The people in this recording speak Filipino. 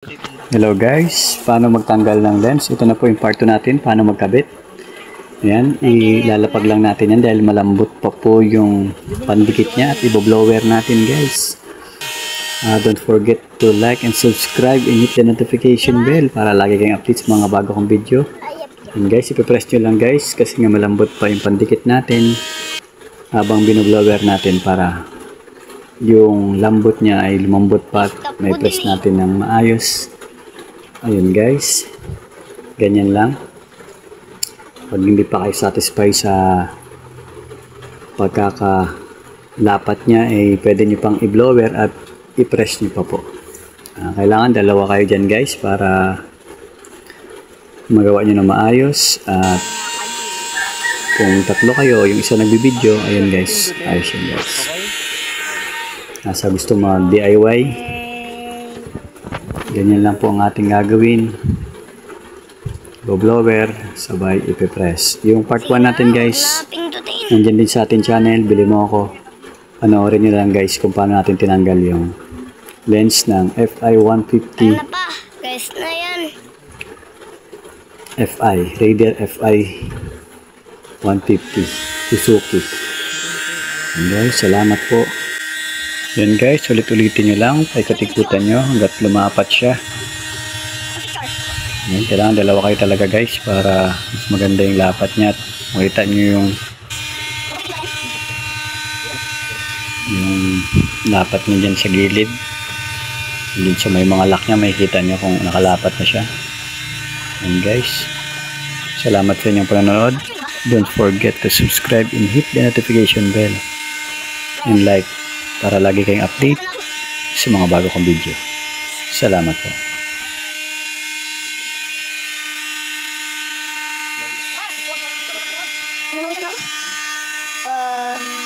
Hello guys, paano magtanggal ng lens? Ito na po yung part 2 natin, paano magkabit. Ayan, ilalapag lang natin yan dahil malambot pa po yung pandikit niya at iboblower natin guys. Don't forget to like and subscribe and hit the notification bell para lagi kayong update sa mga bago kong video. And guys, ipipress nyo lang guys kasi nga malambot pa yung pandikit natin habang binoblower natin para yung lambot niya ay lumambot pa at may press natin ng maayos. Ayun guys, ganyan lang. Pag hindi pa kayo satisfied sa pagkakalapat niya, pwede nyo pang i-blower at i-press nyo pa po. Kailangan dalawa kayo dyan guys para magawa nyo na maayos. At kung tatlo kayo, yung isa nagbibideo, ayun guys, ayos yun guys. Nasa gusto mag DIY, ganyan lang po ang ating gagawin. Blower, sabay ipipress. Yung part 1 natin guys, nandyan din sa ating channel, bili mo ako. Panoorin nyo lang guys kung paano natin tinanggal yung lens ng FI 150. Ano pa? Guys na yan. FI, Raider FI 150 Suzuki. And guys, salamat po. Yan guys, ulit-ulitin nyo lang, paikot-ikutan nyo hanggat lumapat siya. Yan, kailangan dalawa kayo talaga guys para mas maganda yung lapat niya at makita nyo yung lapat niya dyan sa gilid. Dun sa may mga lock niya, makikita nyo kung nakalapat na siya. Yan guys, salamat sa inyong panonood. Don't forget to subscribe and hit the notification bell and like para lagi kayong update sa mga bago kong video. Salamat po. Ano